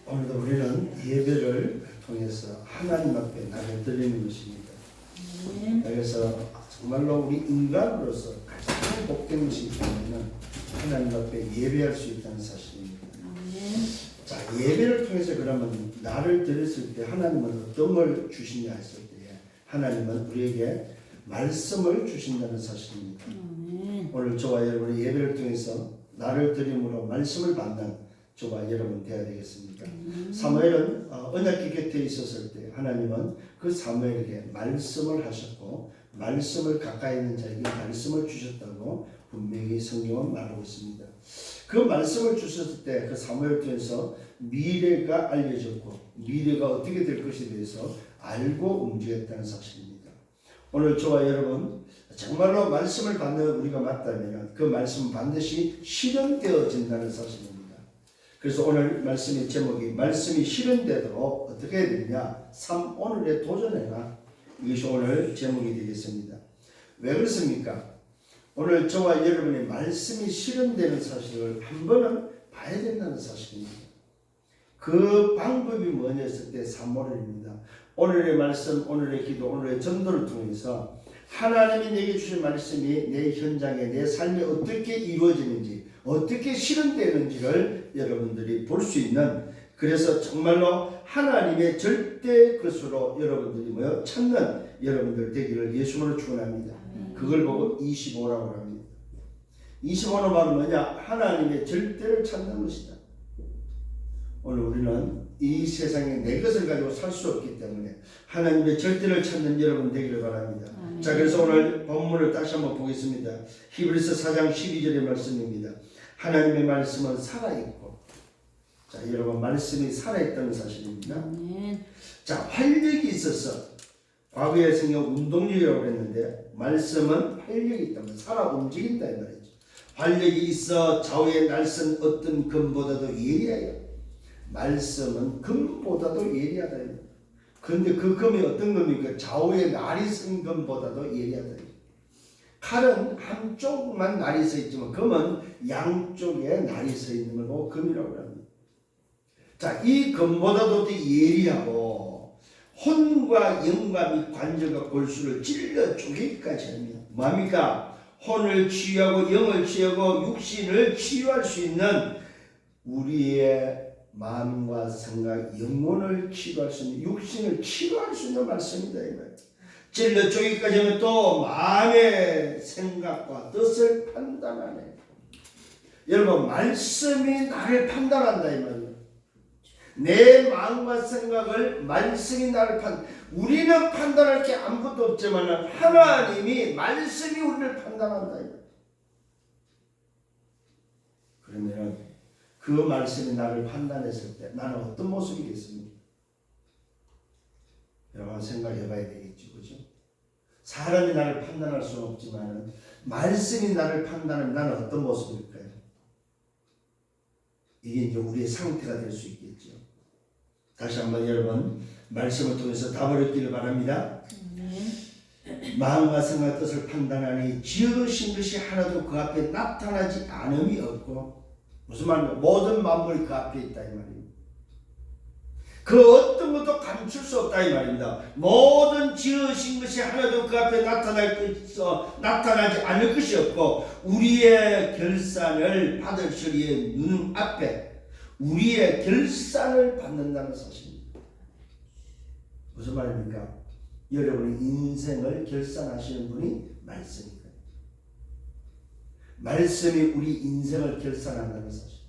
오늘도 우리는 예배를 통해서 하나님 앞에 나를 드리는 것입니다. 그래서 정말로 우리 인간으로서 가장 복된 것이 있다면 하나님 앞에 예배할 수 있다는 사실입니다. 자, 예배를 통해서 그러면 나를 드렸을 때 하나님은 어떤 걸 주시냐 했을 때 하나님은 우리에게 말씀을 주신다는 사실입니다. 오늘 저와 여러분의 예배를 통해서 나를 드림으로 말씀을 받는 저와 여러분 되어야 되겠습니까? 사무엘은 언약궤 곁에 있었을 때 하나님은 그 사무엘에게 말씀을 하셨고 말씀을 가까이 있는 자에게 말씀을 주셨다고 분명히 성경은 말하고 있습니다. 그 말씀을 주셨을 때 그 사무엘 통해서 미래가 알려졌고 미래가 어떻게 될 것에 대해서 알고 움직였다는 사실입니다. 오늘 저와 여러분 정말로 말씀을 받는 우리가 맞다면 그 말씀은 반드시 실현되어진다는 사실입니다. 그래서 오늘 말씀의 제목이 말씀이 실현되도록 어떻게 해야 되느냐? 오늘에 도전해라. 이것이 오늘 제목이 되겠습니다. 왜 그렇습니까? 오늘 저와 여러분의 말씀이 실현되는 사실을 한 번은 봐야 된다는 사실입니다. 그 방법이 뭐냐 했을 때 사모엘입니다. 오늘의 말씀, 오늘의 기도, 오늘의 전도를 통해서 하나님이 내게 주신 말씀이 내 현장에 내 삶에 어떻게 이루어지는지 어떻게 실현되는지를 여러분들이 볼 수 있는, 그래서 정말로 하나님의 절대 것으로 여러분들이 찾는 여러분들 되기를 예수님으로 축원합니다. 그걸 보고 25라고 합니다. 25는 바로 뭐냐? 하나님의 절대를 찾는 것이다. 오늘 우리는 이 세상에 내 것을 가지고 살 수 없기 때문에 하나님의 절대를 찾는 여러분 되기를 바랍니다. 자, 그래서 오늘 본문을 다시 한번 보겠습니다. 히브리서 4장 12절의 말씀입니다. 하나님의 말씀은 살아있고, 자, 여러분 말씀이 살아있다는 사실입니다. 자, 활력이 있어서 과거에 성경 운동력이라고 했는데 말씀은 활력이 있다면 살아 움직인다 이 말이죠. 활력이 있어 좌우에 날선 어떤 금보다도 예리하여. 말씀은 금보다도 예리하다. 그런데 그 금이 어떤 금입니까? 좌우에 날이 선 금보다도 예리하다. 칼은 한쪽만 날이 서 있지만 금은 양쪽에 날이 서 있는 걸 보고 금이라고 합니다. 자, 이 금보다도 예리하고 혼과 영과 및 관절과 골수를 찔러 쪼개기까지 합니다. 뭡니까? 혼을 치유하고 영을 치유하고 육신을 치유할 수 있는 우리의 마음과 생각, 영혼을 치유할 수 있는, 육신을 치유할 수 있는 말씀이다 이 말이에요. 찔러 쪼개기까지 하면 또 마음의 생각과 뜻을 판단하네. 여러분 말씀이 나를 판단한다 이 말이에요. 내 마음과 생각을 말씀이 나를 우리는 판단할 게 아무것도 없지만 하나님이 말씀이 우리를 판단한다 이 말이에요. 그러면 그 말씀이 나를 판단했을 때 나는 어떤 모습이겠습니까? 여러분 생각해 봐야 되겠죠. 그죠? 사람이 나를 판단할 수는 없지만 말씀이 나를 판단하면 나는 어떤 모습일까요? 이게 이제 우리의 상태가 될 수 있겠죠. 다시 한번 여러분 말씀을 통해서 답을 얻기를 바랍니다. 마음과 생각 뜻을 판단하니 지으신 것이 하나도 그 앞에 나타나지 않음이 없고, 무슨 말입니까? 모든 만물이 그 앞에 있다 이 말입니다. 그 어떤 것도 감출 수 없다 이 말입니다. 모든 지으신 것이 하나도 그 앞에 나타나지 않을 것이 없고, 우리의 결산을 받을 시리의 눈 앞에 우리의 결산을 받는다는 사실입니다. 무슨 말입니까? 여러분의 인생을 결산하시는 분이 말씀입니다. 말씀이 우리 인생을 결산한다는 사실.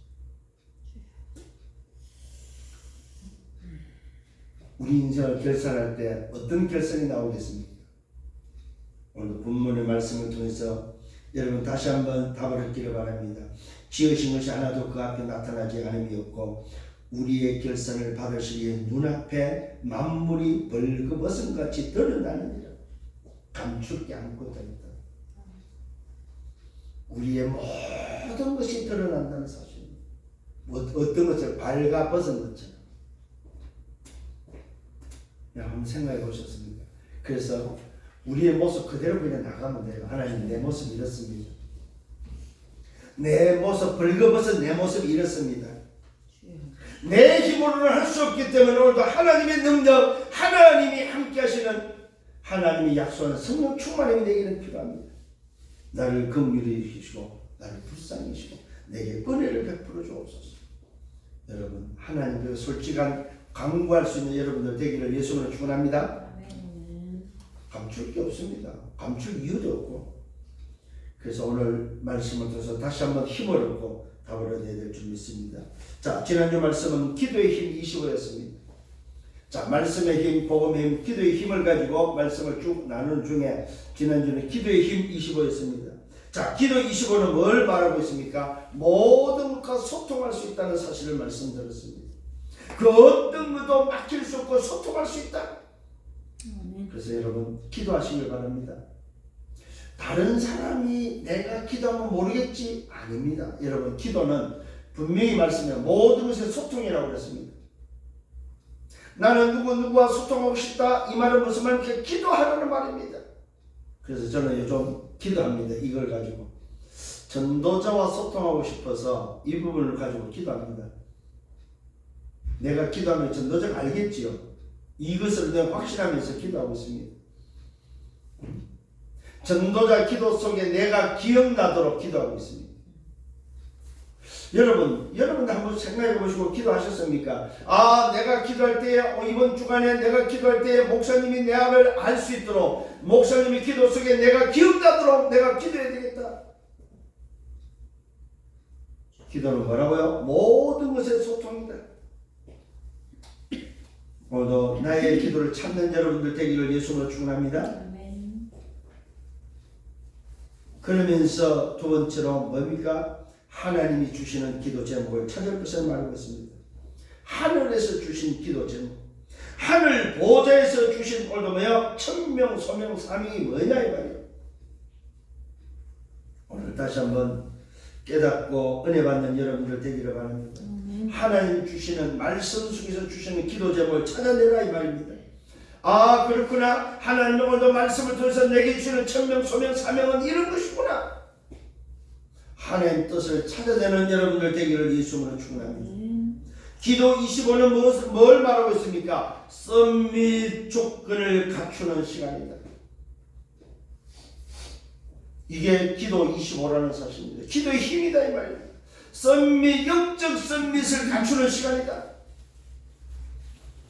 우리 인생을 결산할 때 어떤 결산이 나오겠습니까? 오늘 본문의 말씀을 통해서 여러분 다시 한번 답을 얻기를 바랍니다. 지으신 것이 하나도 그 앞에 나타나지 않음이 없고, 우리의 결산을 받을 시기에 눈앞에 만물이 벌거벗은같이 드러나느니라. 감출 게 아무것도 없다. 우리의 모든 것이 드러난다는 사실입니다. 어떤 것을 발가벗은 것처럼. 한번 생각해 보셨습니까? 그래서 우리의 모습 그대로 그냥 나가면 돼요. 하나님 내 모습 이렇습니다. 내 모습 벌거벗은 내 모습 이렇습니다. 내 힘으로는 할 수 없기 때문에 오늘도 하나님의 능력, 하나님이 함께 하시는 하나님이 약속하는 성령 충만함이 내게는 필요합니다. 나를 긍휼히 여기시고 나를 불쌍히 여기시고 내게 은혜를 베풀어 주옵소서. 여러분 하나님께 솔직한 강구할 수 있는 여러분들 되기를 예수님으로 축원합니다. 감출 게 없습니다. 감출 이유도 없고. 그래서 오늘 말씀을 통해서 다시 한번 힘을 얻고 답을 얻어야 될 줄 믿습니다. 자, 지난주 말씀은 기도의 힘 25였습니다. 자, 말씀의 힘, 복음의 힘, 기도의 힘을 가지고 말씀을 쭉 나누는 중에 지난주는 기도의 힘 25였습니다. 자, 기도 25는 뭘 말하고 있습니까? 모든 것과 소통할 수 있다는 사실을 말씀드렸습니다. 그 어떤 것도 막힐 수 없고 소통할 수 있다. 그래서 여러분 기도하시길 바랍니다. 다른 사람이 내가 기도하면 모르겠지? 아닙니다. 여러분 기도는 분명히 말씀해 모든 것의 소통이라고 그랬습니다. 나는 누구와 소통하고 싶다. 이 말은 무슨 말입니까? 기도하라는 말입니다. 그래서 저는 요즘 기도합니다. 이걸 가지고 전도자와 소통하고 싶어서 이 부분을 가지고 기도합니다. 내가 기도하면 전도자가 알겠지요. 이것을 내가 확신하면서 기도하고 있습니다. 전도자 기도 속에 내가 기억나도록 기도하고 있습니다. 여러분도 한번 생각해 보시고 기도하셨습니까? 아, 내가 기도할 때 이번 주간에 내가 기도할 때 목사님이 내 앞을 알 수 있도록 목사님이 기도 속에 내가 기억나도록 내가 기도해야 되겠다. 기도는 뭐라고요? 모든 것의 소통이다. 오늘도 나의 기도를 찾는 여러분들 되기를 예수로 축원합니다. 그러면서 두 번째로 뭡니까? 하나님이 주시는 기도 제목을 찾을 것을 말하고 있습니다. 하늘에서 주신 기도 제목, 하늘 보좌에서 주신 오늘도 뭐야? 천명, 소명, 사명이 뭐냐 이 말이에요. 오늘 다시 한번 깨닫고 은혜 받는 여러분들 되기를 바랍니다. 하나님 주시는 말씀 속에서 주시는 기도 제목을 찾아내라 이 말입니다. 아, 그렇구나. 하나님 오늘도 말씀을 통해서 내게 주시는 천명, 소명, 사명은 이런 것이구나. 하나님 뜻을 찾아내는 여러분들 되기를 예수님으로 축원합니다. 기도 25는 뭘 말하고 있습니까? 썸밋 조건을 갖추는 시간이다. 이게 기도 25라는 사실입니다. 기도의 힘이다 이 말입니다. 썸밋, 영적 썸밋을 갖추는 시간이다.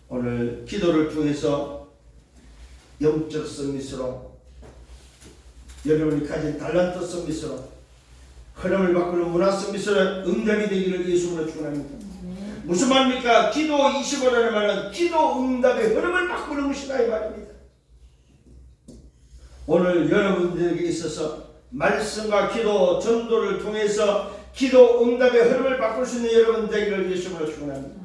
오늘 기도를 통해서 영적 썸밋으로 여러분이 가진 달란트 썸밋으로 흐름을 바꾸는 문화 썸밋으로 응답이 되기를 예수님으로 축원합니다. 무슨 말입니까? 기도 25라는 말은 기도 응답의 흐름을 바꾸는 것이다 이 말입니다. 오늘 여러분들에게 있어서 말씀과 기도, 전도를 통해서 기도 응답의 흐름을 바꿀 수 있는 여러분 되기를 예수님으로 축원합니다.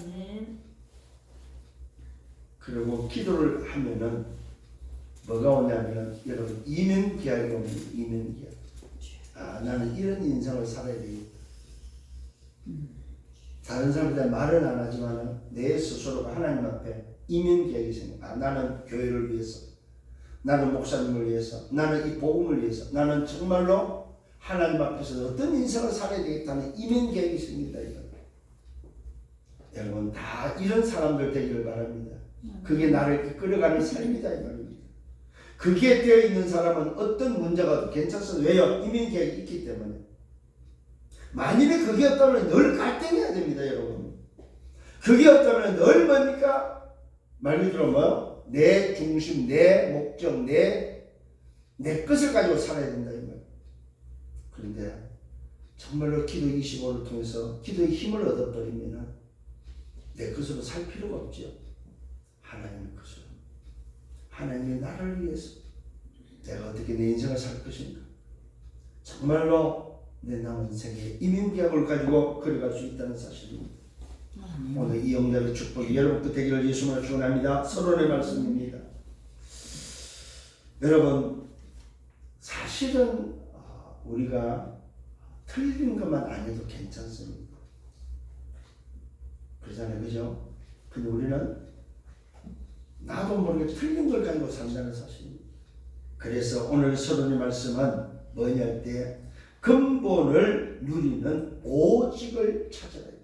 그리고 기도를 하면은 뭐가 오냐면 여러분 이면기약이 옵니다. 이면기약. 아, 나는 이런 인생을 살아야 되겠다. 다른 사람들 말은 안 하지만 내 스스로가 하나님 앞에 이면기약이 생겨. 아, 나는 교회를 위해서, 나는 목사님을 위해서, 나는 이 복음을 위해서, 나는 정말로 하나님 앞에서 어떤 인생을 살아야 되겠다는 이면기약이 생긴다 이거. 여러분 다 이런 사람들 되기를 바랍니다. 그게 나를 이끌어가는 삶이다 이 말입니다. 그게 되어 있는 사람은 어떤 문제가 괜찮습니다. 왜요? 이면기약이 있기 때문에. 만일에 그게 없다면 늘 갈등해야 됩니다 여러분. 그게 없다면 늘 뭡니까? 말 그대로 뭐요? 내 중심, 내 목적, 내 것을 가지고 살아야 된다 이 말. 그런데 정말로 기도 25를 통해서 기도의 힘을 얻어버리면 내 것으로 살 필요가 없죠. 하나님의 것으로. 하나님이 나를 위해서 내가 어떻게 내 인생을 살 것인가. 정말로 내 남은 생에 이면기약을 가지고 걸어갈 수 있다는 사실입니다. 오늘 이 영접의 축복이 여러분께 되기를 예수님으로 축원합니다. 서론의 말씀입니다. 여러분 사실은 우리가 틀린 것만 아니어도 괜찮습니다. 그러잖아요, 그죠? 근데 우리는 나도 모르게 틀린 걸 가지고 산다는 사실입니다. 그래서 오늘 서론의 말씀은 뭐냐 할 때 근본을 누리는 오직을 찾아야 돼요.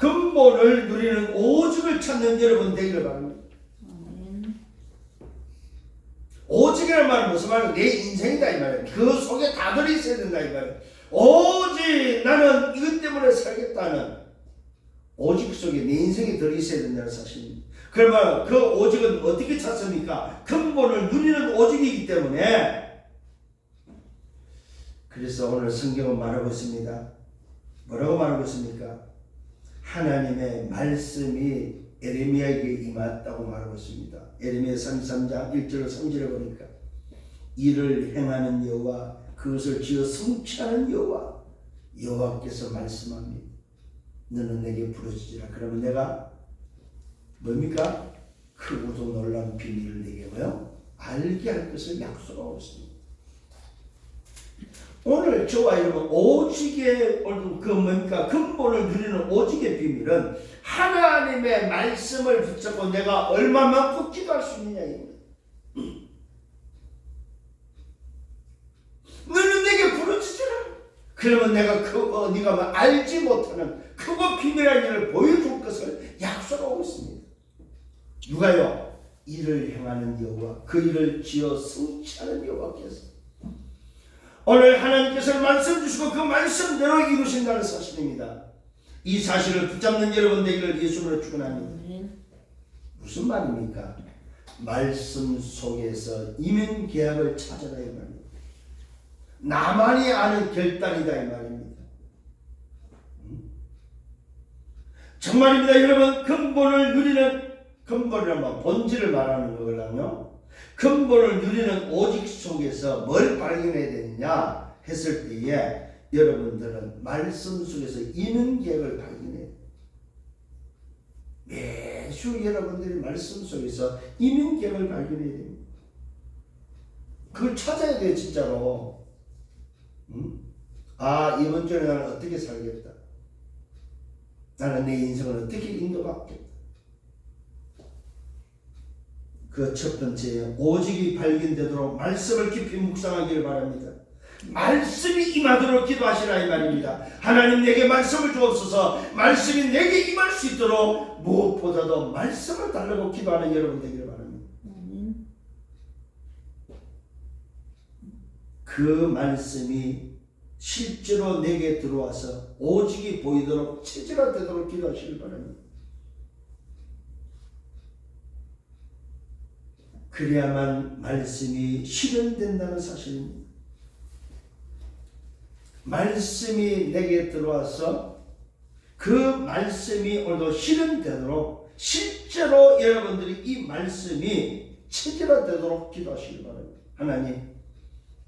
근본을 누리는 오직을 찾는 여러분 되기를 바랍니다. 오직이라는 말은 무슨 말이에요? 내 인생이다 이 말이에요. 그 속에 다 들어있어야 된다 이 말이에요. 오직 나는 이것 때문에 살겠다는 오직 속에 내 인생이 들어있어야 된다는 사실입니다. 그러면 그 오직은 어떻게 찾습니까? 근본을 누리는 오직이기 때문에. 그래서 오늘 성경은 말하고 있습니다. 뭐라고 말하고 있습니까? 하나님의 말씀이 에레미야에게 임했다고 말하고 있습니다. 에레미야 33장 1절 3절에 보니까 이를 행하는 여호와 그것을 지어 성취하는 여호와께서 말씀합니다. 너는 내게 부르짖으라. 그러면 내가 뭡니까? 크고도 놀라운 비밀을 내게 뭐요? 알게 할 것을 약속하고 있습니다. 오늘 저와 여러분 오직의 그 뭡니까? 근본을 누리는 오직의 비밀은 하나님의 말씀을 붙잡고 내가 얼마만큼 기도할 수 있느냐입니다. 너는 내게 부르짖으라. 그러면 내가 네가 알지 못하는 크고 비밀한 일을 보여줄 것을 약속하고 있습니다. 누가요? 이를 행하는 여호와 그 일을 지어 성취하는 여호와께서 오늘 하나님께서 말씀 주시고 그 말씀대로 이루신다는 사실입니다. 이 사실을 붙잡는 여러분 되기를 예수님으로 축원합니다. 무슨 말입니까? 말씀 속에서 이면 계약을 찾아라 이 말입니다. 나만이 아는 결단이다 이 말입니다. 정말입니다. 여러분 근본을 누리는 근본이라면 본질을 말하는 거거든요. 근본을 누리는 오직 속에서 뭘 발견해야 되느냐 했을 때에 여러분들은 말씀 속에서 이는 계획을 발견해요. 매주 여러분들이 말씀 속에서 이는 계획을 발견해야 됩니다. 그걸 찾아야 돼요 진짜로. 이번 주에 나는 어떻게 살겠다. 나는 내 인생을 어떻게 인도받겠다. 그 첫 번째 오직이 발견되도록 말씀을 깊이 묵상하기를 바랍니다. 말씀이 임하도록 기도하시라 이 말입니다. 하나님 내게 말씀을 주옵소서. 말씀이 내게 임할 수 있도록 무엇보다도 말씀을 달라고 기도하는 여러분 되기를 바랍니다. 그 말씀이 실제로 내게 들어와서 오직이 보이도록 체질화되도록 기도하시길 바랍니다. 그래야만 말씀이 실현된다는 사실입니다. 말씀이 내게 들어와서 그 말씀이 오늘도 실현되도록 실제로 여러분들이 이 말씀이 체질화되도록 기도하시기 바랍니다. 하나님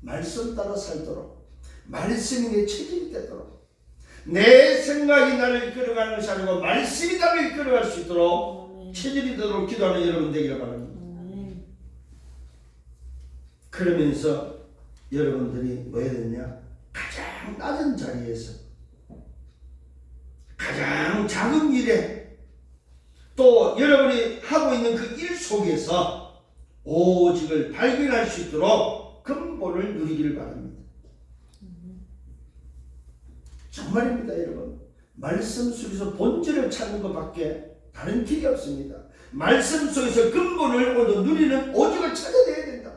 말씀 따라 살도록 말씀이 내 체질이 되도록 내 생각이 나를 이끌어가는 것이 아니고 말씀이 나를 이끌어갈 수 있도록 체질이 되도록 기도하는 여러분 되기를 바랍니다. 그러면서 여러분들이 뭐 해야 되냐? 가장 낮은 자리에서 가장 작은 일에 또 여러분이 하고 있는 그 일 속에서 오직을 발견할 수 있도록 근본을 누리기를 바랍니다. 정말입니다 여러분. 말씀 속에서 본질을 찾는 것밖에 다른 길이 없습니다. 말씀 속에서 근본을 오늘 누리는 오직을 찾아내야 된다.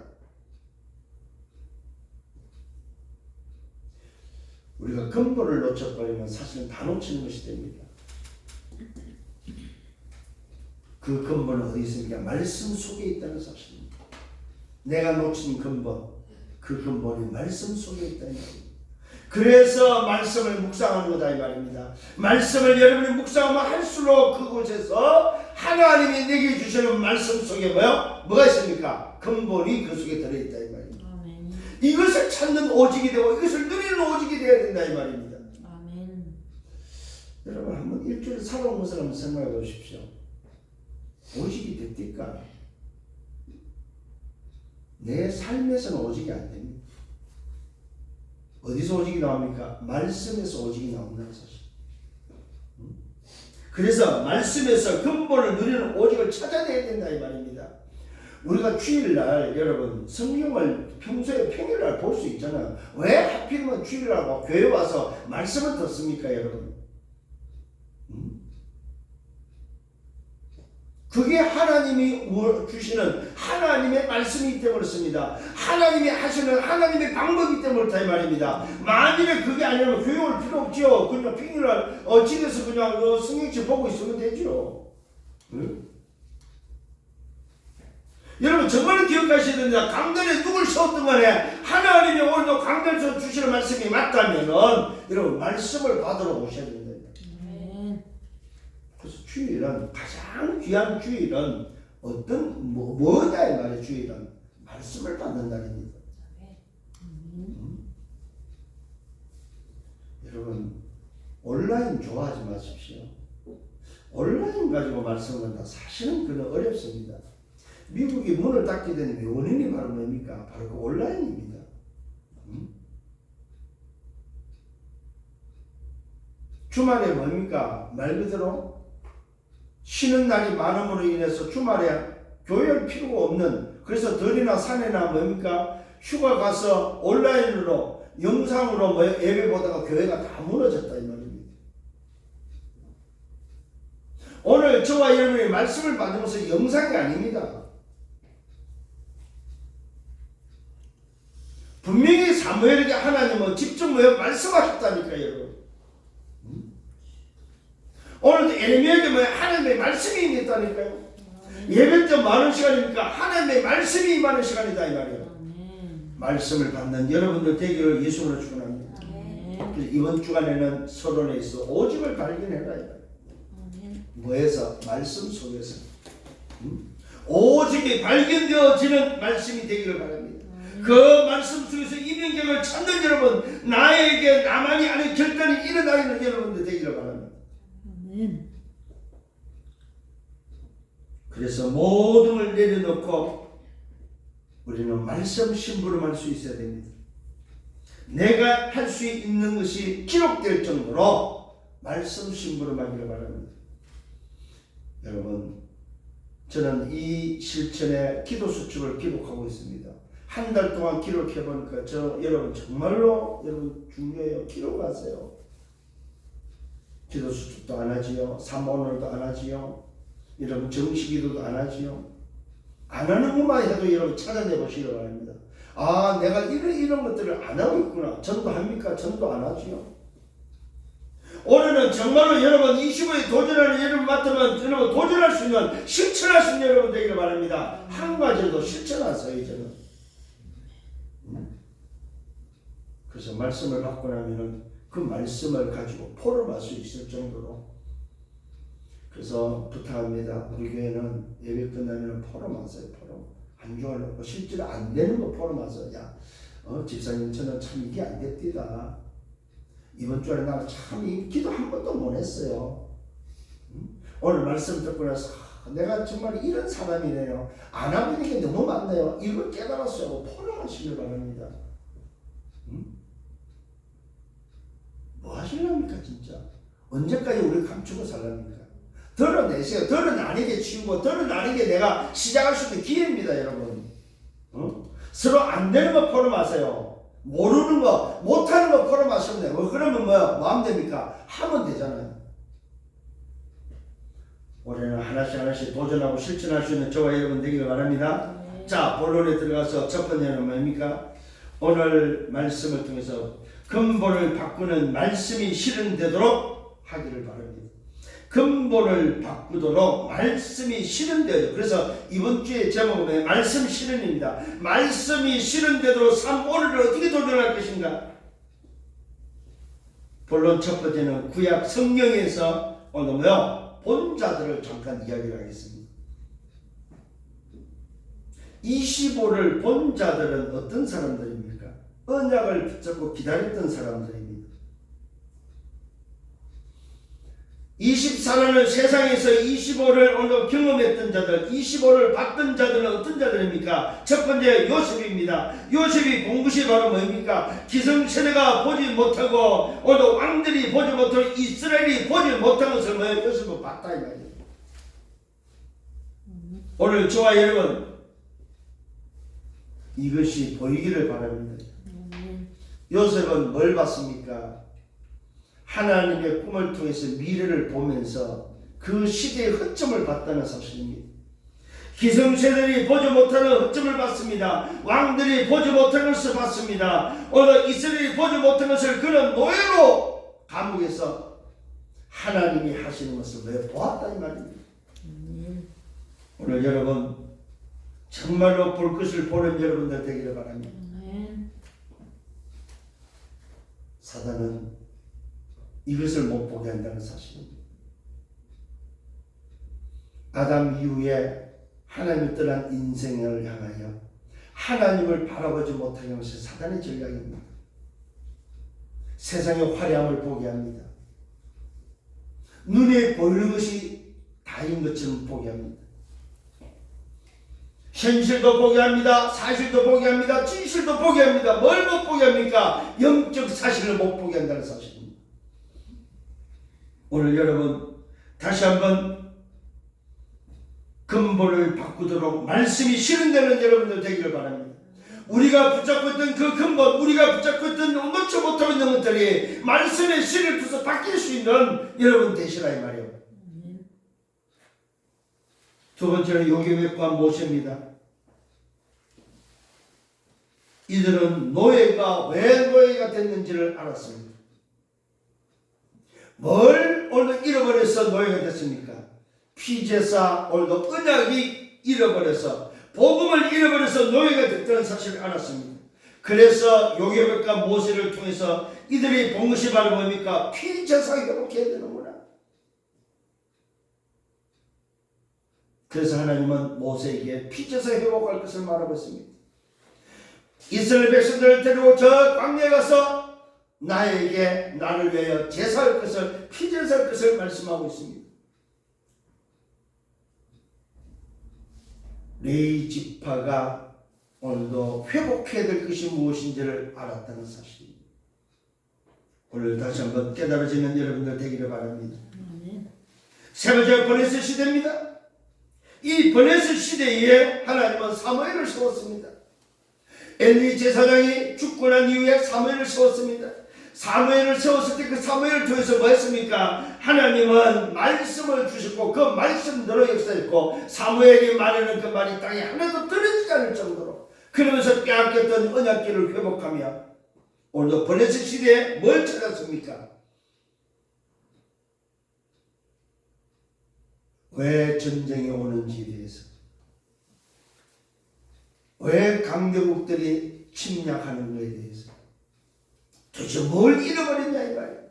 우리가 근본을 놓쳐버리면 사실은 다 놓치는 것이 됩니다. 그 근본은 어디 있습니까? 말씀 속에 있다는 사실입니다. 내가 놓친 근본, 그 근본이 말씀 속에 있다는 말입니다. 그래서 말씀을 묵상하는 거다 이 말입니다. 말씀을 여러분이 묵상하면 할수록 그곳에서 하나님이 내게 주시는 말씀 속에 뭐가 있습니까? 근본이 그 속에 들어있다 이 말입니다. 아멘. 이것을 찾는 오직이 되고 이것을 누리는 오직이 되어야 된다 이 말입니다. 아멘. 여러분 한번 일주일 살아온 것을 한번 생각해 보십시오. 오직이 됩니까? 내 삶에서는 오직이 안 됩니다. 어디서 오직이 나옵니까? 말씀에서 오직이 나온다는 사실. 그래서 말씀에서 근본을 누리는 오직을 찾아내야 된다 이 말입니다. 우리가 주일날 여러분 성경을 평소에 평일날 볼 수 있잖아요. 왜 하필이면 주일날 교회 와서 말씀을 듣습니까 여러분? 그게 하나님이 주시는 하나님의 말씀이기 때문에 그렇습니다. 하나님이 하시는 하나님의 방법이기 때문에 그렇다 이 말입니다. 만일에 그게 아니라면 교회 올 필요 없죠. 그냥 평일날 집에서 그냥 성경책 보고 있으면 되죠. 응? 여러분 정말 기억하셔야 됩니다. 강단에 누굴 세웠든 간에 하나님이 오늘도 강단에서 주시는 말씀이 맞다면 여러분 말씀을 받으러 오셔야 됩니다. 그래서 주일은 가장 귀한 주일은 어떤 뭐냐의 말의 주일은 말씀을 받는 날입니다. 여러분 온라인 좋아하지 마십시오. 온라인 가지고 말씀을 한다. 사실은 그는 어렵습니다. 미국이 문을 닫게 된 원인이 바로 뭡니까? 바로 그 온라인입니다. 주말에 뭡니까? 말 그대로 쉬는 날이 많음으로 인해서 주말에 교회할 필요가 없는, 그래서 들이나 산에나 뭡니까? 휴가 가서 온라인으로 영상으로 예배 보다가 교회가 다 무너졌다 이 말입니다. 오늘 저와 여러분이 말씀을 받은 것은 영상이 아닙니다. 분명히 사무엘에게 하나님은 직접 말씀하셨다니까요, 여러분. 오늘도 에레미야에게 하나님의 말씀이 임했다니까요. 예배 때 많은 시간이니까 하나님의 말씀이 임하는 시간이다 이 말이에요. 말씀을 받는 여러분들 되기를 예수로 축원합니다. 그래서 이번 주간에는 서론에서 오직을 발견해라 이 말이에요. 뭐에서? 말씀 속에서. 오직이 발견되어지는 말씀이 되기를 바랍니다. 그 말씀 속에서 이명경을 찾는 여러분, 나에게 나만이 아닌 결단이 일어나는 여러분들 되기를 바랍니다. 그래서 모든 걸 내려놓고 우리는 말씀 심부름 할 수 있어야 됩니다. 내가 할 수 있는 것이 기록될 정도로 말씀 심부름 하기를 바랍니다. 여러분, 저는 이 실천의 기도 수첩을 기록하고 있습니다. 한 달 동안 기록해보니까 여러분 정말로 여러분 중요해요. 기록하세요. 기도 수첩도 안 하지요. 삼오늘도 안 하지요. 여러분 정식기도도 안 하지요. 안 하는 것만 해도 여러분 찾아내 보시기 바랍니다. 아, 내가 이런 것들을 안 하고 있구나. 전도합니까? 전도 안 하지요. 올해는 정말로 여러분 25에 도전하는 여러분 맡으면 여러분 도전할 수 있는, 실천할 수 있는 여러분 되기를 바랍니다. 한 가지도 실천하세요. 이제는. 그래서 말씀을 받고 나면은 그 말씀을 가지고 포럼할 수 있을 정도로. 그래서 부탁합니다. 우리 교회는 예배 끝나면 포럼하세요. 포럼. 한 주간 놓고 실제로 안 되는 거 포럼하세요. 야, 집사님 저는 참 이게 안 됐디다. 이번 주에 나 참 기도 한 번도 못 했어요. 오늘 말씀 듣고 나서 내가 정말 이런 사람이네요. 안 하는 게 너무 많네요. 이걸 깨달았어요. 포럼하시길 바랍니다. 뭐 하시렵니까 진짜? 언제까지 우리 감추고 살랍니까? 드러내세요. 드러나게 치우고 드러나게 내가 시작할 수 있는 기회입니다, 여러분. 서로 안 되는 거 포럼하세요. 모르는 거, 못하는 거 포럼하시면 돼요. 그러면 뭐 하면 됩니까? 하면 되잖아요. 올해는 하나씩 도전하고 실천할 수 있는 저와 여러분 되기를 바랍니다. 자, 본론에 들어가서 첫 번째는 뭡니까? 오늘 말씀을 통해서 근본을 바꾸는 말씀이 실현되도록 하기를 바랍니다. 근본을 바꾸도록 말씀이 실현되죠. 그래서 이번 주의 제목은 말씀 실현입니다. 말씀이 실현되도록 오늘을 어떻게 도전할 것인가? 본론 첫 번째는 구약 성경에서 오늘 본자들을 잠깐 이야기를 하겠습니다. 25를 본 자들은 어떤 사람들입니까? 언약을 붙잡고 기다렸던 사람들입니다. 24년을 세상에서 25를 오늘 경험했던 자들, 25를 받던 자들은 어떤 자들입니까? 첫 번째 요셉입니다. 요셉이 본 것이 바로 뭡니까? 기성세대가 보지 못하고 오늘 왕들이 보지 못하고 이스라엘이 보지 못한 것을 요셉은 봤다 이 말이에요. 오늘 저와 여러분 이것이 보이기를 바랍니다. 요셉은 뭘 봤습니까? 하나님의 꿈을 통해서 미래를 보면서 그 시대의 허점을 봤다는 사실입니다. 기성세들이 보지 못하는 흑점을 봤습니다. 왕들이 보지 못한 것을 봤습니다. 오늘 이스라엘이 보지 못한 것을 그는 노예로 감옥에서 하나님이 하시는 것을 왜 보았다 이 말입니다. 오늘 여러분 정말로 볼 것을 보는 여러분들 되기를 바랍니다. 사단은 이것을 못 보게 한다는 사실입니다. 아담 이후에 하나님을 떠난 인생을 향하여 하나님을 바라보지 못하게 하는 것이 사단의 전략입니다. 세상의 화려함을 보게 합니다. 눈에 보이는 것이 다인 것처럼 보게 합니다. 현실도 보게 합니다. 사실도 보게 합니다. 진실도 보게 합니다. 뭘 못 보게 합니까? 영적 사실을 못 보게 한다는 사실입니다. 오늘 여러분 다시 한번 근본을 바꾸도록 말씀이 실현되는 여러분들 되기를 바랍니다. 우리가 붙잡고 있던 그 근본, 우리가 붙잡고 있던 놓지 못하고 있는 것들이 말씀의 실을 두서 바뀔 수 있는 여러분 되시라 이 말이에요. 두 번째는 요괴백과 모세입니다. 이들은 노예가 왜 노예가 됐는지를 알았습니다. 뭘 오늘 잃어버려서 노예가 됐습니까? 피제사 오늘도 언약이 잃어버려서 복음을 잃어버려서 노예가 됐다는 사실을 알았습니다. 그래서 요괴백과 모세를 통해서 이들이 본 것이 바로 뭡니까? 피제사가 회복해야 되는구나. 그래서 하나님은 모세에게 피제사 회복할 것을 말하고 있습니다. 이스라엘 백성들을 데리고 저 광야에 가서 나를 위하여 제사할 것을 피제사할 것을 말씀하고 있습니다. 레위 지파가 오늘도 회복해야 될 것이 무엇인지를 알았다는 사실입니다. 오늘 다시 한번 깨달아지는 여러분들 되기를 바랍니다. 세 번째 버네스 시대입니다. 이 버네스 시대에 하나님은 사무엘을 세웠습니다. 엘리 제사장이 죽고 난 이후에 사무엘을 세웠습니다. 사무엘을 세웠을 때 그 사무엘을 통해서 뭐 했습니까? 하나님은 말씀을 주셨고 그 말씀대로 역사했고 사무엘이 말하는 그 말이 땅에 하나도 떨어지지 않을 정도로 그러면서 빼앗겼던 언약궤를 회복하며 오늘도 버네스 시대에 뭘 찾았습니까? 왜 전쟁이 오는지에 대해서, 왜 강대국들이 침략하는 것에 대해서 도대체 뭘 잃어버렸냐 이 말이에요.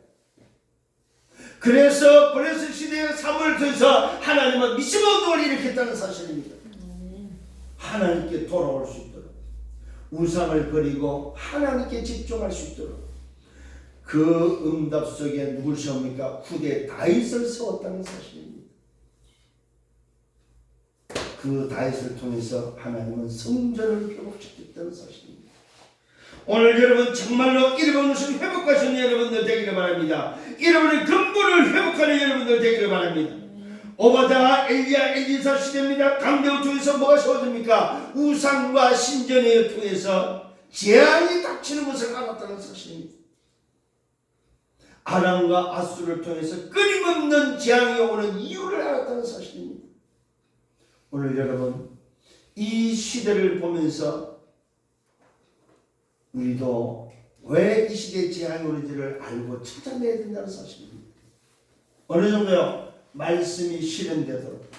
그래서 버네스 시대의 사무엘을 통해서 하나님은 미시마운동을 일으켰다는 사실입니다. 하나님께 돌아올 수 있도록, 우상을 버리고 하나님께 집중할 수 있도록 그 응답 속에 누굴 세웁니까? 후대 다윗을 세웠다는 사실입니다. 그 다윗을 통해서 하나님은 성전을 회복시켰다는 사실입니다. 오늘 여러분 정말로 잃어버린 것을 회복하시는 여러분들 되기를 바랍니다. 잃어버린 근본을 회복하는 여러분들 되기를 바랍니다. 오바댜 엘리야 엘리사 시대입니다. 강대를 통해서 뭐가 세워집니까? 우상과 신전을 통해서 재앙이 닥치는 것을 알았다는 사실입니다. 아람과 아수를 통해서 끊임없는 재앙이 오는 이유를 알았다는 사실입니다. 오늘 여러분 이 시대를 보면서 우리도 왜 이 시대에 재앙이 오는지를 알고 찾아내야 된다는 사실입니다. 어느 정도요? 말씀이 실현되도록.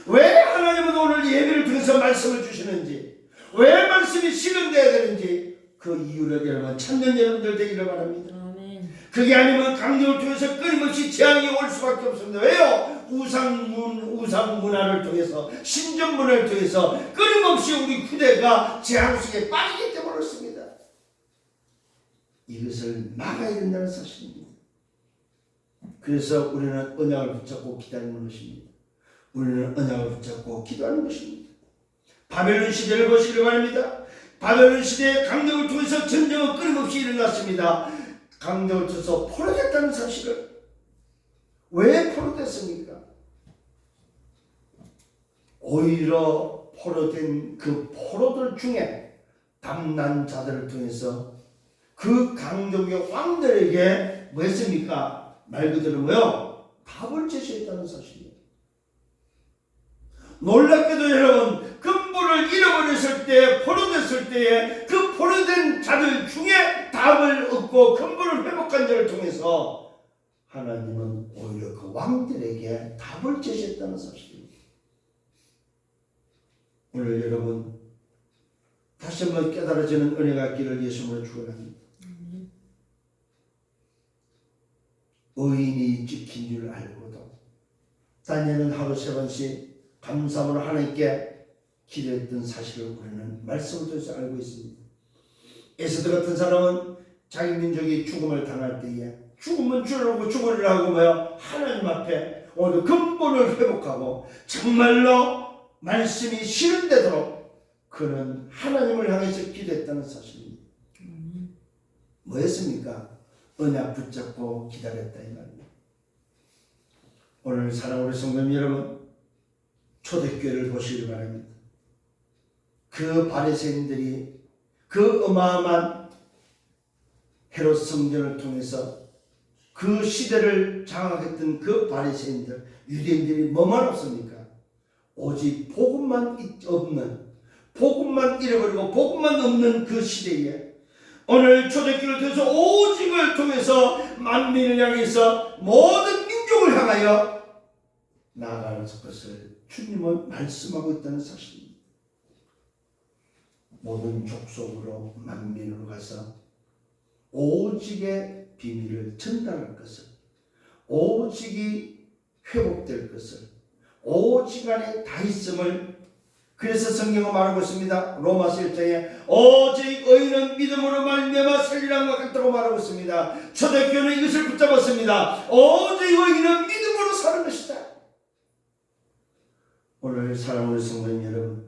왜 하나님은 오늘 예배를 통해서 말씀을 주시는지, 왜 말씀이 실현되어야 되는지 그 이유를 여러분 찾는 여러분들 되기를 바랍니다. 그게 아니면 강력을 통해서 끊임없이 재앙이 올 수밖에 없습니다. 왜요? 우상 문화를 통해서, 신전 문화를 통해서 끊임없이 우리 후대가 재앙 속에 빠지기 때문에 그렇습니다. 이것을 막아야 된다는 사실입니다. 그래서 우리는 언약을 붙잡고 기다리는 것입니다. 우리는 언약을 붙잡고 기도하는 것입니다. 바벨론 시대를 보시기 바랍니다. 바벨론 시대의 강력을 통해서 전쟁은 끊임없이 일어났습니다. 강력을 통해서 포로됐다는 사실을, 왜 포로됐습니까? 오히려 포로된 그 포로들 중에 담난 자들을 통해서 그 강력의 왕들에게 뭐 했습니까? 말 그대로 뭐요? 답을 제시했다는 사실입니다. 놀랍게도 여러분, 근본을 잃어버렸을 때, 포로됐을 때에 그 포로된 자들 중에 답을 얻고 근본을 회복한 자를 통해서 하나님은 오히려 그 왕들에게 답을 제시했다는 사실입니다. 오늘 여러분 다시 한번 깨달아지는 은혜가 있기를 예수님으로 축원합니다. 의인이 지킨 줄 알고도 다니엘은 하루 3번씩 감사함으로 하나님께 기도했던 사실을 우리는 말씀을 통해서 알고 있습니다. 에스더 같은 사람은 자기 민족이 죽음을 당할 때에 죽으면 죽으리라 하고 하나님 앞에 오늘 근본을 회복하고 정말로 말씀이 실현되도록 그는 하나님을 향해서 기도했다는 사실입니다. 뭐였습니까? 언약 붙잡고 기다렸다 이 말입니다. 오늘 사랑하는 성도님 여러분, 초대교회를 보시기 바랍니다. 그 바리새인들이 그 어마어마한 헤롯 성전을 통해서 그 시대를 장악했던 그 바리새인들, 유대인들이 뭐만 없습니까? 오직 복음만 없는, 복음만 잃어버리고 복음만 없는 그 시대에 오늘 초대교회를 통해서 오직을 통해서 만민을 향해서 모든 민족을 향하여 나아가는 것을 주님은 말씀하고 있다는 사실입니다. 모든 족속으로 만민으로 가서 오직의 비밀을 전달할 것을, 오직이 회복될 것을, 오직 안에 다 있음을, 그래서 성경은 말하고 있습니다. 로마서 1장에 오직 의인은 믿음으로 말미암아 살리라는 것 같다고 말하고 있습니다. 초대교회는 이것을 붙잡았습니다. 오직 의인은 믿음으로 사는 것이다. 오늘 사랑하는 성도님 여러분,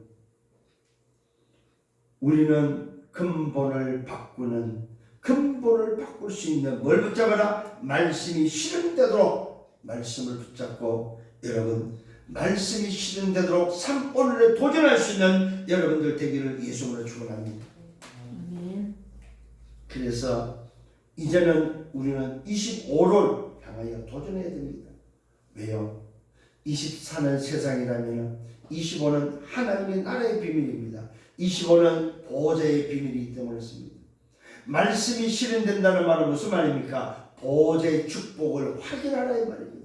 우리는 근본을 바꾸는, 근본을 바꿀 수 있는 뭘 붙잡아라? 말씀이 실현되도록 말씀을 붙잡고 여러분 말씀이 실현되도록 삶 오늘에 도전할 수 있는 여러분들 되기를 예수님으로 축원합니다. 그래서 이제는 우리는 25를 향하여 도전해야 됩니다. 왜요? 24는 세상이라면 25는 하나님의 나라의 비밀입니다. 25는 보호자의 비밀이기 때문에 그렇습니다. 말씀이 실현된다는 말은 무슨 말입니까? 보호자의 축복을 확인하라 이 말입니다.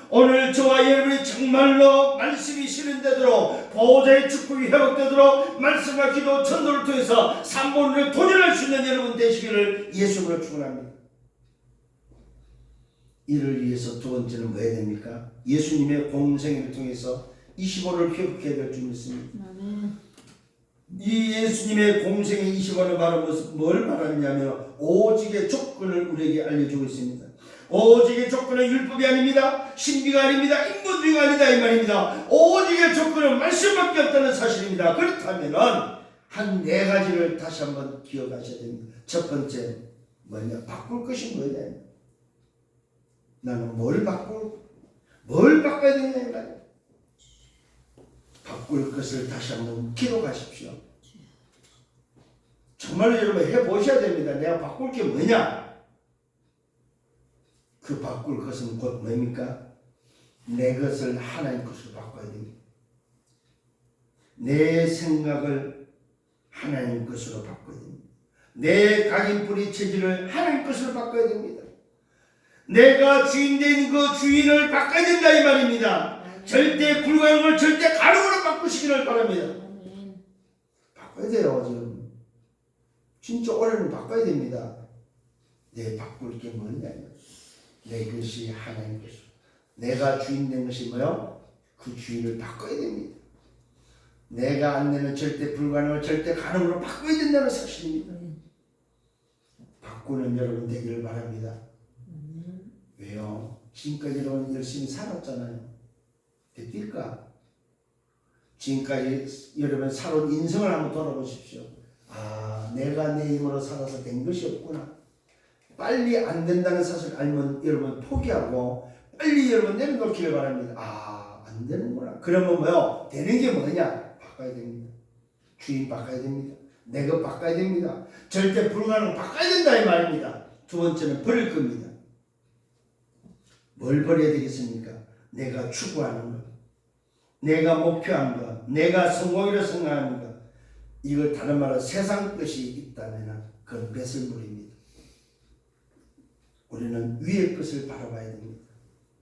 오늘 저와 여러분이 정말로 말씀이 실현되도록 보호자의 축복이 회복되도록 말씀과 기도 전도를 통해서 삼본을 도전할 수 있는 여러분 되시기를 예수님으로 축원합니다. 이를 위해서 두 번째는 뭐 해야 됩니까? 예수님의 공생애를 통해서 25를 회복해야 될 줄 믿습니다. 이 예수님의 공생의 25는 바로 뭘 말하느냐면 오직의 조건을 우리에게 알려주고 있습니다. 오직의 조건은 율법이 아닙니다. 신비가 아닙니다. 인본주의가 아니다 이 말입니다. 오직의 조건은 말씀밖에 없다는 사실입니다. 그렇다면 한 4가지를 다시 한번 기억하셔야 됩니다. 첫 번째 뭐냐? 바꿀 것이 뭐냐? 나는 뭘 바꿔야 되냐 이 말이야. 바꿀 것을 다시 한번 기록하십시오. 정말로 여러분 해보셔야 됩니다. 내가 바꿀 게 뭐냐? 그 바꿀 것은 곧 뭡니까? 내 것을 하나님 것으로 바꿔야 됩니다. 내 생각을 하나님 것으로 바꿔야 됩니다. 내 각인뿌리 체질을 하나님 것으로 바꿔야 됩니다. 내가 주인된 그 주인을 바꿔야 된다 이 말입니다. 절대 불가능한 걸 절대 가능으로 바꾸시기를 바랍니다. 바꿔야 돼요. 지금 진짜 올해는 바꿔야 됩니다. 내 바꿀 게 뭐냐? 내 것이 하나님 것이고 내가 주인 된 것이 뭐요? 그 주인을 바꿔야 됩니다. 내가 안 되는 절대 불가능을 절대 가능으로 바꿔야 된다는 사실입니다. 바꾸는 여러분 되기를 바랍니다. 왜요? 지금까지 여러분 열심히 살았잖아요. 될까? 지금까지 여러분 살아온 인생을 한번 돌아보십시오. 아, 내가 내 힘으로 살아서 된 것이 없구나. 빨리 안 된다는 사실을 알면 여러분 포기하고 빨리 여러분 내려놓기를 바랍니다. 아, 안 되는구나. 그러면 뭐요? 되는 게 뭐냐? 바꿔야 됩니다. 주인 바꿔야 됩니다. 내 것 바꿔야 됩니다. 절대 불가능 바꿔야 된다 이 말입니다. 두 번째는 버릴 겁니다. 뭘 버려야 되겠습니까? 내가 추구하는 것, 내가 목표한 것, 내가 성공이라 생각하는 것, 이걸 다른 말로 세상 것이 있다면 그건 배설물입니다. 우리는 위의 것을 바라봐야 됩니다.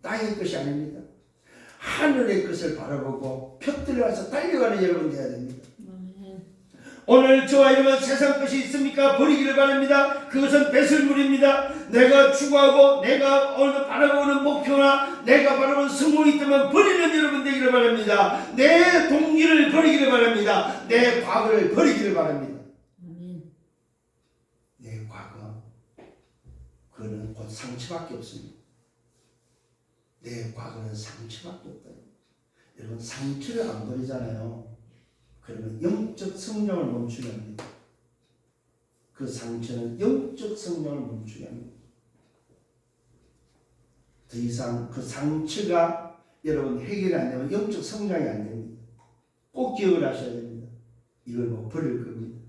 땅의 것이 아닙니다. 하늘의 것을 바라보고 펴들어가서 달려가는 여러분 되어야 됩니다. 오늘 저와 여러분 세상 것이 있습니까? 버리기를 바랍니다. 그것은 배설물입니다. 내가 추구하고 내가 오늘 바라보는 목표나 내가 바라보는 성공이 있다면 버리는 여러분 되기를 바랍니다. 내 동기를 버리기를 바랍니다. 내 과거를 버리기를 바랍니다. 내 과거, 그거는 곧 상처밖에 없습니다. 내 과거는 상처밖에 없다. 여러분 상처를 안 버리잖아요. 그러면 영적 성령을 멈추게 합니다. 그 상처는 영적 성령을 멈추게 합니다. 더 이상 그 상처가 여러분 해결이 안 되면 영적 성장이 안 됩니다. 꼭 기억을 하셔야 됩니다. 이걸 못 버릴 겁니다.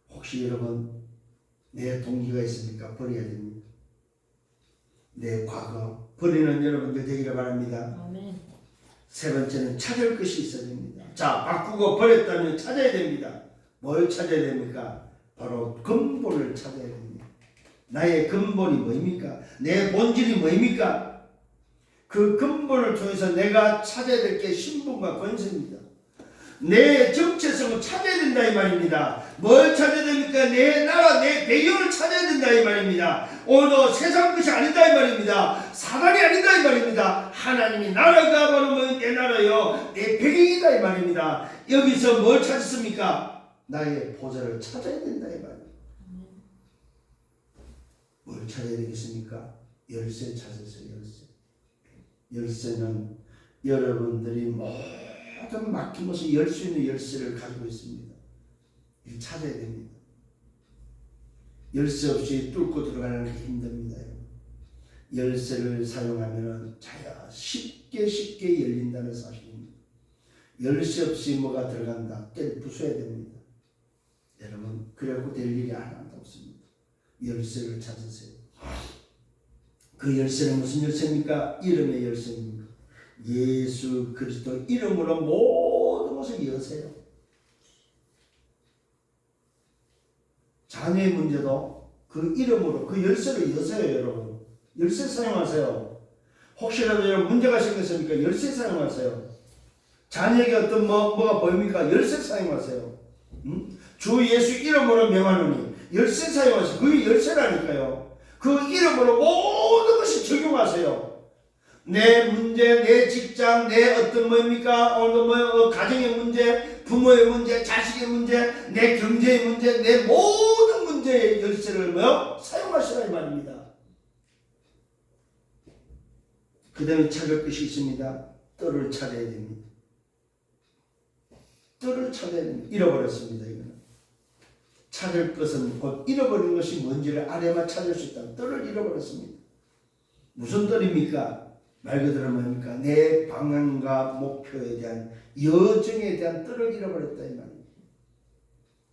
혹시 여러분 내 동기가 있습니까? 버려야 됩니다. 내 과거 버리는 여러분들 되기를 바랍니다. 아멘. 세 번째는 찾을 것이 있어야 됩니다. 자, 바꾸고 버렸다면 찾아야 됩니다. 뭘 찾아야 됩니까? 바로 근본을 찾아야 됩니다. 나의 근본이 뭐입니까? 내 본질이 뭐입니까? 그 근본을 통해서 내가 찾아야 될 게 신분과 권세입니다. 내 정체성을 찾아야 된다 이 말입니다. 뭘 찾아야 됩니까? 내 나라, 내 배경을 찾아야 된다 이 말입니다. 오늘도 세상 것이 아니다 이 말입니다. 사단이 아니다 이 말입니다. 하나님이 나라가 바로 내 나라요, 내 배경이다 이 말입니다. 여기서 뭘 찾습니까? 나의 보좌를 찾아야 된다 이 말입니다. 뭘 찾아야 되겠습니까? 열쇠 찾으세요. 열쇠는 여러분들이 모든 막힘없이 열 수 있는 열쇠를 가지고 있습니다. 이걸 찾아야 됩니다. 열쇠 없이 뚫고 들어가는 게 힘듭니다. 열쇠를 사용하면 자야 쉽게 열린다는 사실입니다. 열쇠 없이 뭐가 들어간다? 깨 부숴야 됩니다. 여러분 그래갖고 될 일이 하나도 없습니다. 열쇠를 찾으세요. 그 열쇠는 무슨 열쇠입니까? 이름의 열쇠입니다. 예수 그리스도 이름으로 모든 것을 여세요. 자녀의 문제도 그 이름으로 그 열쇠를 여세요. 여러분 열쇠 사용하세요. 혹시라도 여러분 문제가 생겼습니까? 열쇠 사용하세요. 자녀에게 어떤 뭐가 보입니까? 열쇠 사용하세요. 주 예수 이름으로 명하노니 열쇠 사용하세요. 그게 열쇠라니까요. 그 이름으로 모든 것이 적용하세요. 내 문제, 내 직장, 내 어떤 뭐입니까? 가정의 문제, 부모의 문제, 자식의 문제, 내 경제의 문제, 내 모든 문제의 열쇠를 사용하시라 이 말입니다. 그 다음에 찾을 것이 있습니다. 뜰을 찾아야 됩니다. 뜰을 찾아야 됩니다. 잃어버렸습니다. 이거는 찾을 것은 곧 잃어버린 것이 뭔지를 알아야만 찾을 수 있다. 뜰을 잃어버렸습니다. 무슨 뜰입니까? 말 그대로 뭡니까? 내 방향과 목표에 대한 여정에 대한 뜰을 잃어버렸다 이 말입니다.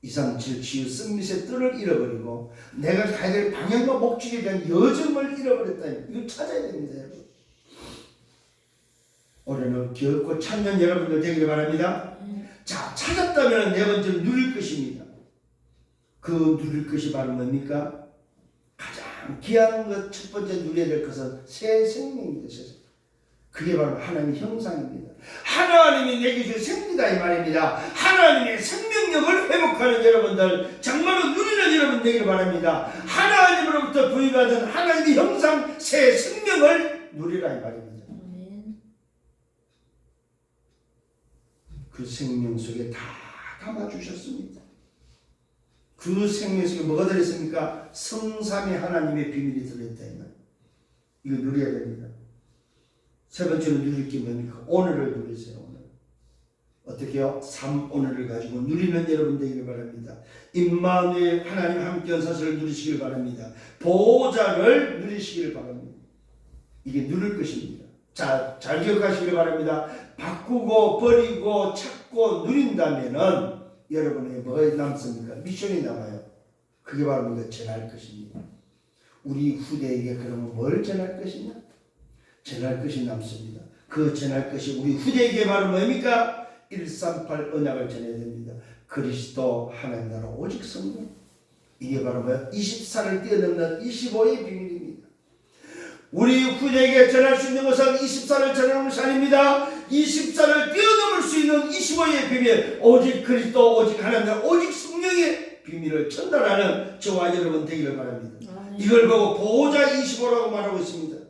237 치유 승리의 뜰을 잃어버리고 내가 가야 될 방향과 목적에 대한 여정을 잃어버렸다. 이걸 찾아야 됩니다. 여러분. 올해는 결코 찾는 여러분들 되기를 바랍니다. 자, 찾았다면 네 번째로 누릴 것입니다. 그 누릴 것이 바로 뭡니까? 가장 귀한 것 첫 번째 누려야 될 것은 새 생명입니다. 그게 바로 하나님의 형상입니다. 하나님이 내게 주신 생기다 이 말입니다. 하나님의 생명력을 회복하는 여러분들, 정말로 누리는 여러분 되기를 바랍니다. 하나님으로부터 부여받은 하나님의 형상 새 생명을 누리라 이 말입니다. 그 생명 속에 다 담아주셨습니다. 그 생명 속에 뭐가 들어있습니까? 성삼위 하나님의 비밀이 들어있다 이 말. 이거 누려야 됩니다. 세 번째로 누릴 게 뭡니까? 오늘을 누리세요. 오늘. 어떻게요? 오늘을 가지고 누리는 여러분 되기를 바랍니다. 임마누엘 하나님 함께한 사실을 누리시길 바랍니다. 보호자를 누리시길 바랍니다. 이게 누릴 것입니다. 자, 잘 기억하시길 바랍니다. 바꾸고 버리고 찾고 누린다면은 여러분에게 뭐가 남습니까? 미션이 남아요. 그게 바로 우리가 전할 것입니다. 우리 후대에게 그러면 뭘 전할 것이냐? 전할 것이 남습니다. 그 전할 것이 우리 후대에게 바로 뭡니까? 138 언약을 전해야 됩니다. 그리스도 하나님 나라 오직 성령. 이게 바로 뭐야? 24를 뛰어넘는 25의 비밀입니다. 우리 후대에게 전할 수 있는 것은 24를 전하는 것이 아닙니다. 24를 뛰어넘을 수 있는 25의 비밀, 오직 그리스도, 오직 하나님 나라, 오직 성령의 비밀을 전달하는 저와 여러분 되기를 바랍니다. 이걸 보고 보호자 25라고 말하고 있습니다.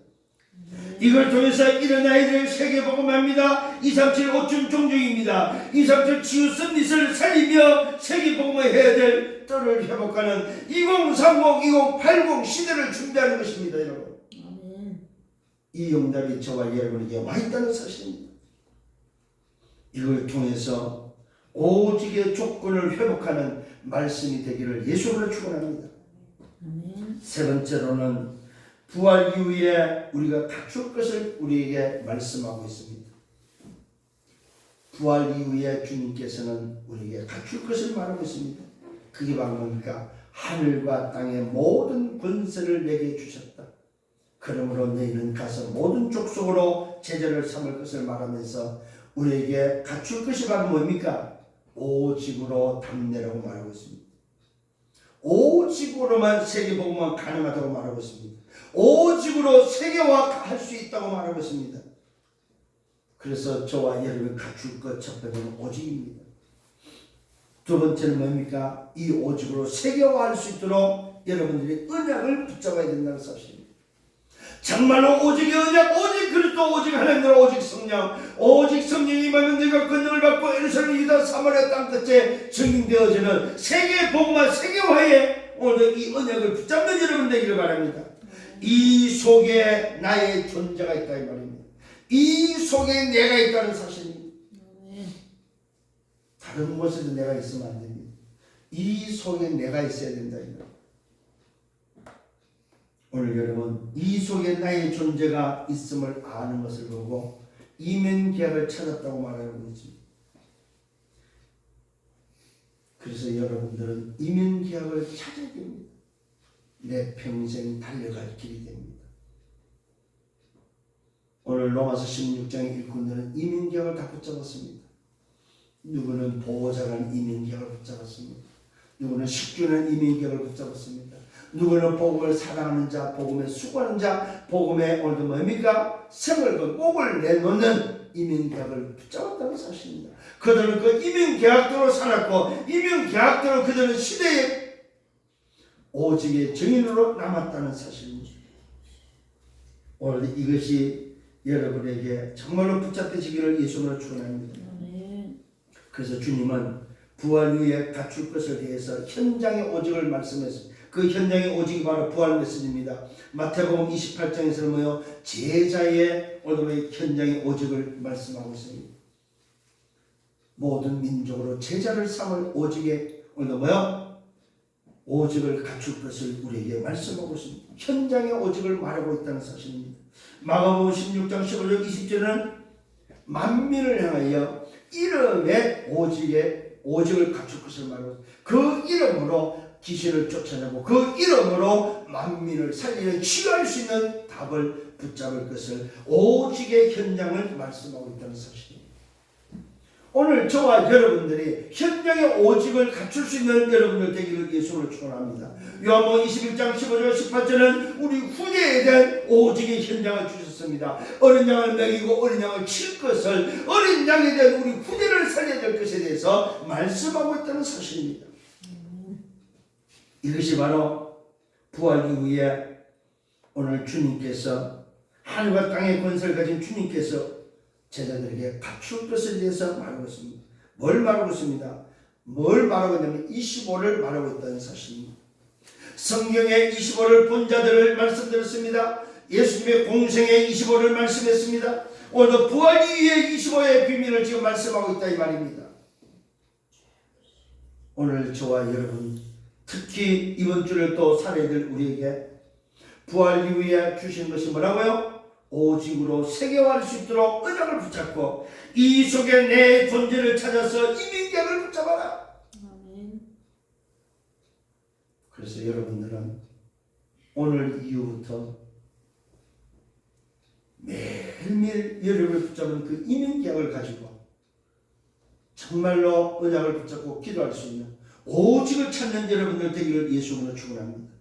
이걸 통해서 이런 아이들 세계복음합니다. 237 오춘 종족입니다. 237 치유 썸밋을 살리며 세계복음을 해야 될 뜰을 회복하는 2030, 2080 시대를 준비하는 것입니다. 여러분, 이 응답이 저와 여러분에게 와 있다는 사실입니다. 이걸 통해서 오직의 조건을 회복하는 말씀이 되기를 예수로 축원합니다. 세 번째로는 부활 이후에 우리가 갖출 것을 우리에게 말씀하고 있습니다. 부활 이후에 주님께서는 우리에게 갖출 것을 말하고 있습니다. 그게 바로 뭡니까? 하늘과 땅의 모든 권세를 내게 주셨다. 그러므로 너희는 가서 모든 족속으로 제자를 삼을 것을 말하면서 우리에게 갖출 것이 바로 뭡니까? 오직으로 담내라고 말하고 있습니다. 오직으로만 세계복음은 가능하다고 말하고 있습니다. 오직으로 세계화할 수 있다고 말하고 있습니다. 그래서 저와 여러분이 갖출 것 첫 번째는 오직입니다. 두 번째는 뭡니까? 이 오직으로 세계화할 수 있도록 여러분들이 언약을 붙잡아야 된다는 사실입니다. 정말로 오직의 언약, 오직 그리스도, 오직 하나님의 오직 성령, 오직 성령이 임하면 내가 권능을 받고 예루살렘, 유다, 사마리아 땅 끝에 증인되어지는 세계 복음화, 세계화에 오늘 이 언약을 붙잡는 여러분 되기를 바랍니다. 이 속에 나의 존재가 있다 이 말입니다. 이 속에 내가 있다는 사실입니다. 다른 곳에도 내가 있으면 안 됩니다. 이 속에 내가 있어야 된다 이 말입니다. 오늘 여러분, 이 속에 나의 존재가 있음을 아는 것을 보고 이면계약을 찾았다고 말하고 있습니다. 그래서 여러분들은 이면계약을 찾아야 됩니다. 내 평생 달려갈 길이 됩니다. 오늘 로마서 16장의 일꾼들은 이면계약을 다 붙잡았습니다. 누구는 보호자라는 이면계약을 붙잡았습니다. 누구는 식주는 이면계약을 붙잡았습니다. 누구는 복음을 사랑하는 자, 복음에 수고하는 자, 복음에 오늘도 뭡니까? 생을 그 꼭을 내놓는 이민계약을 붙잡았다는 사실입니다. 그들은 그 이민계약대로 살았고 이민계약대로 그들은 시대에 오직의 증인으로 남았다는 사실입니다. 오늘 이것이 여러분에게 정말로 붙잡히시기를 예수님으로 축원합니다. 그래서 주님은 부활 후에 갖출 것을 대해서 현장의 오직을 말씀했습니다. 그 현장의 오직이 바로 부활 메시지입니다. 마태복음 28장에서는 뭐요? 제자의 오늘의 현장의 오직을 말씀하고 있습니다. 모든 민족으로 제자를 삼을 오직의 오늘 뭐요? 오직을 갖출 것을 우리에게 말씀하고 있습니다. 현장의 오직을 말하고 있다는 사실입니다. 마가복음 16장 15절 20절은 만민을 향하여 이름의 오직을 갖출 것을 말하고 있습니다. 그 이름으로 귀신을 쫓아내고 그 이름으로 만민을 살리는 치유할 수 있는 답을 붙잡을 것을 오직의 현장을 말씀하고 있다는 사실입니다. 오늘 저와 여러분들이 현장의 오직을 갖출 수 있는 여러분들 되기를 예수를 축원합니다. 요한복음 21장 15절 18절은 우리 후대에 대한 오직의 현장을 주셨습니다. 어린 양을 먹이고 어린 양을 칠 것을 어린 양에 대한 우리 후대를 살려야 될 것에 대해서 말씀하고 있다는 사실입니다. 이것이 바로 부활 이후에 오늘 주님께서 하늘과 땅의 권세를 가진 주님께서 제자들에게 갖출 것에 대해서 말하고 있습니다. 뭘 말하고 있습니다? 뭘 말하고 있냐면 25를 말하고 있다는 사실입니다. 성경의 25를 본 자들을 말씀드렸습니다. 예수님의 공생의 25를 말씀했습니다. 오늘도 부활 이후의 25의 비밀을 지금 말씀하고 있다 이 말입니다. 오늘 저와 여러분 특히 이번 주를 또 살아야 될 우리에게 부활 이후에 주신 것이 뭐라고요? 오직으로 세계화할 수 있도록 언약을 붙잡고 이 속에 내 존재를 찾아서 이민계약을 붙잡아라. 그래서 여러분들은 오늘 이후부터 매일 매일매일 여러분을 붙잡는 그 이민계약을 가지고 정말로 언약을 붙잡고 기도할 수 있는 오직을 찾는 여러분들 되기를 예수님으로 축원합니다.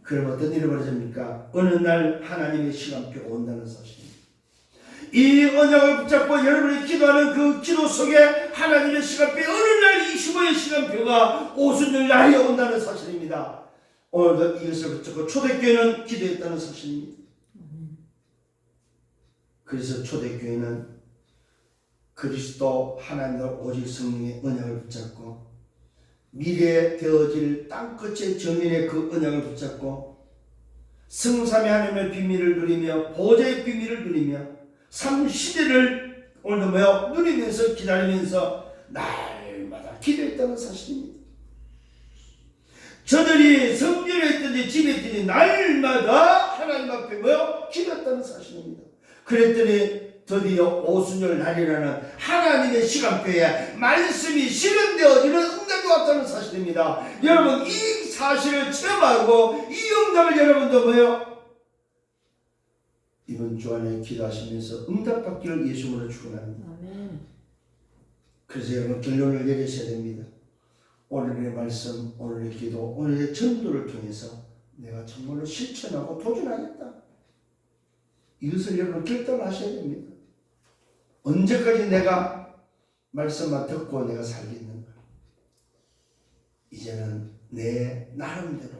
그럼 어떤 일이 벌어집니까? 어느 날 하나님의 시간표가 온다는 사실입니다. 이 언약을 붙잡고 여러분이 기도하는 그 기도 속에 하나님의 시간표에 어느 날 25의 시간표가 오순절 날이 온다는 사실입니다. 오늘도 이것을 붙잡고 초대교회는 기도했다는 사실입니다. 그래서 초대교회는 그리스도 하나님과 오직 성령의 언약을 붙잡고 미래에 되어질 땅끝의 정인의 그 언약을 붙잡고 성삼의 하나님의 비밀을 누리며 보좌의 비밀을 누리며 삶 시대를 오늘도 누리면서 기다리면서 날마다 기도했다는 사실입니다. 저들이 성전에 있든지 집에 있든지 날마다 하나님 앞에 기도했다는 사실입니다. 그랬더니 드디어 오순절 날이라는 하나님의 시간표에 말씀이 실현되어지는 응답이 왔다는 사실입니다. 여러분 이 사실을 체험하고 이 응답을 여러분도 이번 주안에 기도하시면서 응답받기를 예수님으로 축원합니다. 그래서 여러분 결론을 내리셔야 됩니다. 오늘의 말씀, 오늘의 기도, 오늘의 전도를 통해서 내가 정말로 실천하고 도전하겠다. 이것을 여러분 결단하셔야 됩니다. 언제까지 내가 말씀만 듣고 내가 살겠는가? 이제는 내 나름대로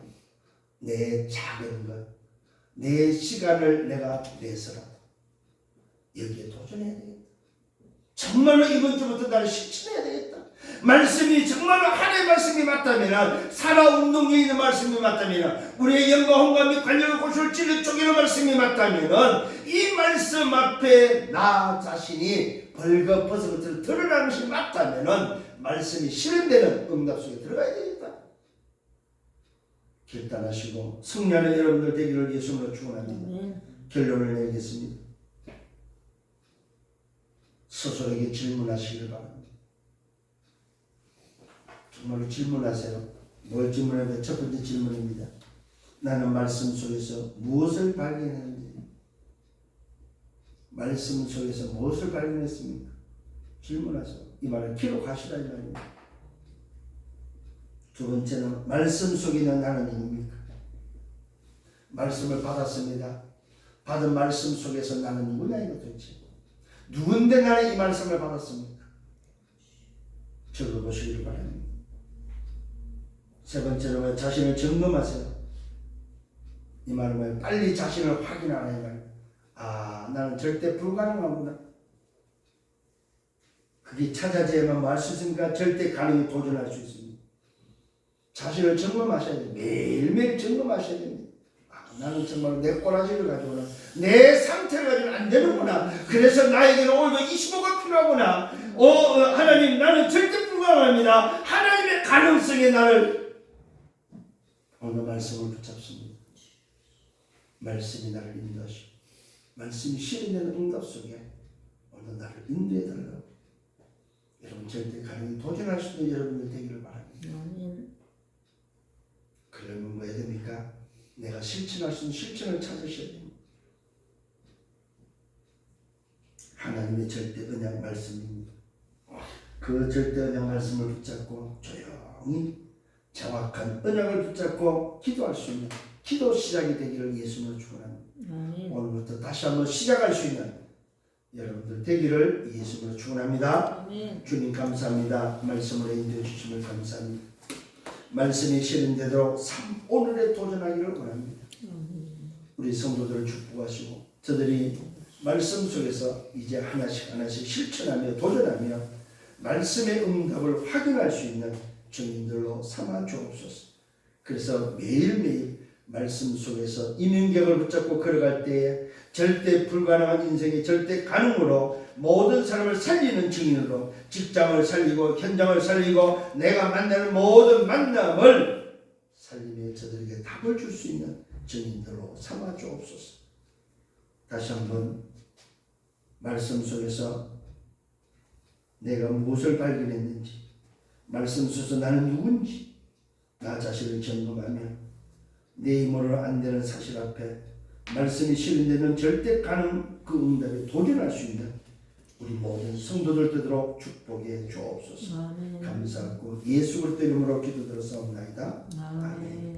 내 작은 것, 내 시간을 내가 내서라도 여기에 도전해야 되겠다. 정말로 이번 주부터 나를 실천해야 되겠다. 말씀이 정말로 하나님의 말씀이 맞다면, 살아운동에 있는 말씀이 맞다면, 우리의 영과 혼과 및 관절을 고실 찔러 쪼개는 말씀이 맞다면, 이 말씀 앞에 나 자신이 벌거벗은 드러나는 것이 맞다면 말씀이 실현되는 응답 속에 들어가야 되겠다. 결단하시고 승리하는 여러분들 되기를 예수님으로 축원합니다. 결론을 내리겠습니다. 스스로에게 질문하시기를 바랍니다. 정말로 질문하세요. 뭘 질문하면 첫 번째 질문입니다. 나는 말씀 속에서 무엇을 발견했는지, 말씀 속에서 무엇을 발견했습니까? 질문하세요. 이 말을 기록하시라 이 말입니다. 두 번째는 말씀 속에 있는 나는 누굽니까? 말씀을 받았습니다. 받은 말씀 속에서 나는 누구냐 이거 도대체. 누군데 나는 이 말씀을 받았습니까? 적어보시기를 바랍니다. 세 번째로 자신을 점검하세요. 이 말은 빨리 자신을 확인하는 거예요. 아, 나는 절대 불가능하구나. 그게 찾아져야만 할 수 있으니까 절대 가능히 도전할 수 있습니다. 자신을 점검하셔야 돼요. 매일매일 점검하셔야 됩니다. 아, 나는 정말 내 꼬라지를 가지고는 내 상태를 가지고는 안 되는구나. 그래서 나에게는 오늘도 25가 필요하구나. 하나님 나는 절대 불가능합니다. 하나님의 가능성에 나를 오늘 말씀을 붙잡습니다. 말씀이 나를 인도하시고 말씀이 실현되는 응답 속에 오늘 나를 인도해 달라고. 여러분 절대 가능히 도전할 수 있는 여러분들 되기를 바랍니다. 그러면 뭐 해야 됩니까? 내가 실천할 수 있는 실천을 찾으셔야 됩니다. 하나님의 절대 언약 말씀입니다. 그 절대 언약 말씀을 붙잡고 조용히 정확한 언약을 붙잡고 기도할 수 있는 기도 시작이 되기를 예수님으로 축원합니다. 오늘부터 다시 한번 시작할 수 있는 여러분들 되기를 예수님으로 축원합니다. 주님 감사합니다. 말씀으로 인도해 주심을 감사합니다. 말씀이 실현되도록 오늘에 도전하기를 원합니다. 우리 성도들을 축복하시고 저들이 말씀 속에서 이제 하나씩 하나씩 실천하며 도전하며 말씀의 응답을 확인할 수 있는 증인들로 삼아 주옵소서. 그래서 매일매일 말씀 속에서 이민격을 붙잡고 걸어갈 때에 절대 불가능한 인생이 절대 가능으로 모든 사람을 살리는 증인으로 직장을 살리고 현장을 살리고 내가 만나는 모든 만남을 살리며 저들에게 답을 줄 수 있는 증인들로 삼아 주옵소서. 다시 한번 말씀 속에서 내가 무엇을 발견했는지, 말씀 속에서 나는 누군지 나 자신을 점검하며 내 힘으로 안 되는 사실 앞에 말씀이 실현되는 절대 가능 그 응답에 도전할 수 있는 우리 모든 성도들 되도록 축복해 주옵소서. 감사하고 예수 그리스도 이름으로 기도드렸사옵나이다. 아멘.